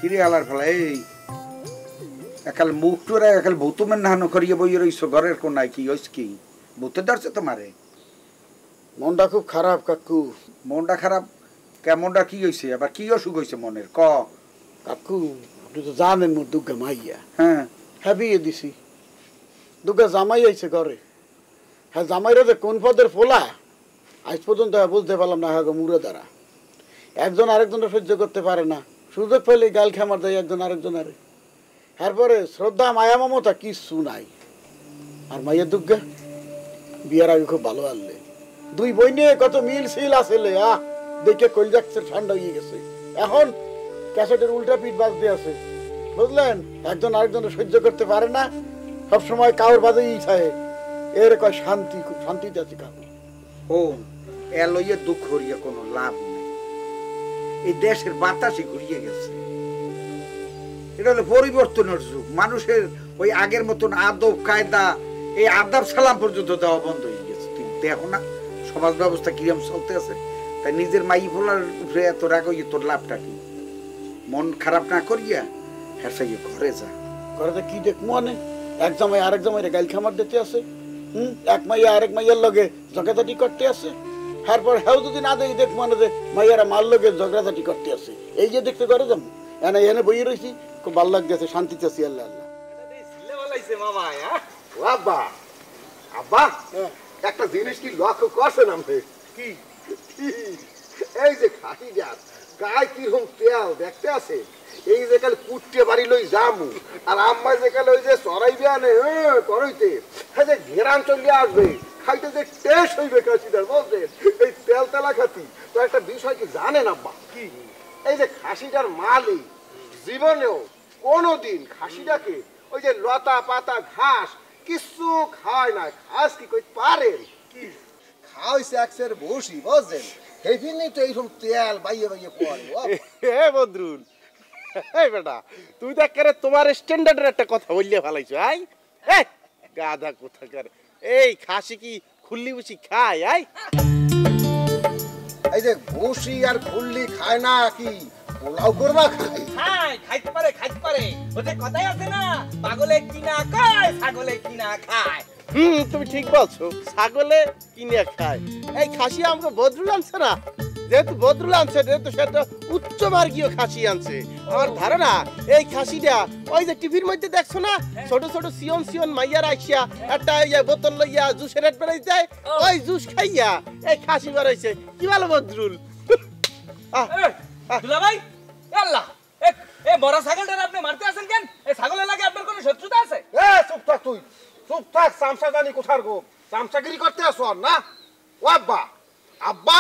কিরে আলার ফলা এই একাল মুখ টুরা একাল ভৌতুমের নাহানো করিয়ে বইয়ে রইছো ঘরের কোনায় কি হইস কি ভূতে ধরছে তোমারে? মনটা খুব খারাপ কাকু। মনটা খারাপ? কেমনটা কি হয়েছে আবার? কি অসুখ হয়েছে মনের ক? কাকু আপনি তো জানেন মোর দুর্গা মাইয়া। হ্যাঁ হ্যাঁ বিয়ে দিছি। দুর্গা জামাই আইছে ঘরে। হ্যাঁ জামাইরা যে কোন পদের ফোলা আজ পর্যন্ত বুঝতে পারলাম না। হ্যাঁ মুড়ে দ্বারা একজন আরেকজনের সহ্য করতে পারে না, সুযোগ পেলে গাল খামার দেয় একজন আরেকজনের। এরপরে শ্রদ্ধা মায়া মমতা কিচ্ছু নাই। আর মাইয়া দুর্গা বিয়ার আগে খুব ভালো আনলে দুই বই নিয়ে কত মিল সিল আসলে দেখে কলজাক্সের ঠান্ডা হয়ে গেছে। এখন ক্যাসেটের উল্টা পিঠ বাজতে আছে বুঝলেন। একজন আরেকজনের সহ্য করতে পারে না, সবসময় কাউর বাজেই চায়। এর কয় শান্তি, খুব শান্তিতে আছে কাকু। ও এলইয়ে দুঃখ হরিয়ে কোনো লাভ নেই। এই দেশের বাতাসই ঘুরিয়ে গেছে। এটা হলো পরিবর্তনের যুগ। মানুষের ওই আগের মতন আদব কায়দা, এই আদাব সালাম পর্যন্ত দেওয়া বন্ধ হয়ে গেছে। তুই দেখো না সমাজ ব্যবস্থা কিরম চলতে আছে। তাই নিজের মাই ফোলার উপরে এত রাগ হইয়ে তোর লাভটা কি? মন খারাপ না করিয়া হ্যাঁ ঘরে যা। ঘরে কি দেখ মনে এক জামাই আরেক জামাইরে গাইল খামার দিতে আছে। এক মাইয়া আরেক মাইয়ার লগে ঝগড়াঝাটি করতে আছে। তারপর হেউ যদি না দেই দেখ মনে যে মাইয়ারা মার লগে ঝগড়াঝাটি করতে আছে। এই যে দেখতে ঘরে যাবো এনে এনে বইয়ে রয়েছি, খুব ভালো লাগতেছে, শান্তিতে আছি। আল্লাহ আল্লাহ আব্বা আব্বা একটা জিনিস কি লক্ষ্য করছেন আপনি? কি? এই যে খাটি যাত গায়ে কিরকম তেল দেখতে আছে। এই যে কাল কুটতে বাড়ি লই জামু আর আম্মা যে কাল ওই যে চড়াইবে আনে করইতে যে ঘেরান চলিয়ে আসবে খাইতে যে টেস্ট হইবে খাসিটার বলছেন। এই তেল তেলা খাতি তো একটা বিষয় কি জানেন আব্বা? কি? এই যে খাসিটার মালিক জীবনেও কোনোদিন খাসিটাকে ওই যে লতা পাতা ঘাস কিছু খাওয়ায় না। ঘাস কি কই পারেন? কি খাওয়াইছে একসের বসি বুঝছেন। এই জন্যই তো এইরকম তেল বাইয়ে বাইয়ে পড়ে। হে বদরুল, এই বেটা তুই দেখ করে তোমার স্ট্যান্ডার্ডের একটা কথা বললে ভালাইছো। আই গাধা কোথাকার। এই খাসি কি খুল্লি বুসি খায়? এই যে বসি আর খুল্লি খায় না কি পোলাও করবা খায়? খায়, খাইতে পারে খাইতে পারে। ওতে কথাই আছে না, পাগলে কিনা খায় ছাগলে কিনা খায়। তুমি ঠিক বলছো, ছাগলে কিনে খায়। এই খাসি আমাকে বদরুল আনছে না, যেহেতু বদরুল আনছে যেহেতু সেটা উচ্চ মার্গীয় খাসি আনছে। আমার ধারণা এই খাসিটা ওই যে টিভির মধ্যে দেখছো না ছোট ছোট সিয়ন সিয়ন মাইয়ার আইসিয়া একটা বোতল লইয়া জুসের রেট বেড়াই যায়, ওই জুস খাইয়া এই খাসি বেড়াইছে। কি ভালো বদরুল। দুলা ভাই আল্লাহ এ বড় ছাগলটা আপনি মারতে আছেন কেন? এই ছাগলের লাগে আপনার কোনো শত্রুতা আছে? চুপ থাক তুই, চুপ থাক। চামচা জানি কোথার গো চামচাগিরি করতে আসো না। ও আব্বা আব্বা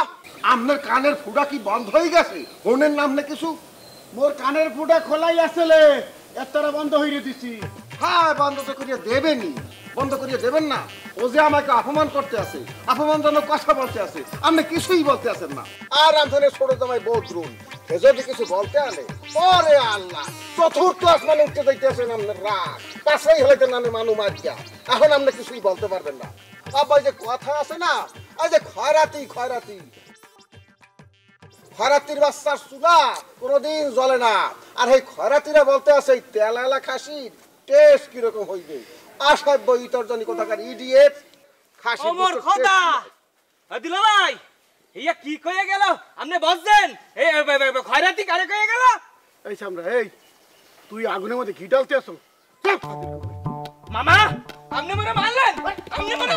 আপনার কানের ফুটা কি বন্ধ হয়ে গেছে? ফোনের নাম না কিছু? মোর কানের ফুটা খোলাই আসলে একটা বন্ধ হইরে দিছি। হ্যাঁ বন্ধ তো করিয়ে দেবেনি, বন্ধ করিয়ে দেবেন না। ও যে আমাকে অপমান করতে আছে, অপমানজনক কথা বলতে আছে, আপনি কিছুই বলতে আছেন না। আর রান্ধনের ছোট জামাই বদরুল এ যদি কিছু বলতে আনে ওরে আল্লাহ চতুর্থ আসমানে উঠতে যাইতেছেন আপনার রাগ। পাশাই হইতে নামে মানু মারিয়া এখন আপনি কিছুই বলতে পারবেন না। আব্বা যে কথা আছে না, এই যে খয়রাতি খয়রাতি খয়রাতির বাচ্চার চুলা কোনোদিন জ্বলে না। আর এই খয়রাতিরা বলতে আছে এই তেলালা খাসির টেস্ট কিরকম হইবে। অসভ্য ইতর্জনী কোথাকার ইডিয়েট খাসি। ওমর খোদা দুলা ভাই ইয়া কি কইয়া গেল আপনি বুঝছেন? এই খয়রাতি কারে কইয়া গেল? এই সামরা এই তুই আগুনের মধ্যে ঘি ঢালতে আসো। মামা আপনি মনে মারলেন? আপনি মনে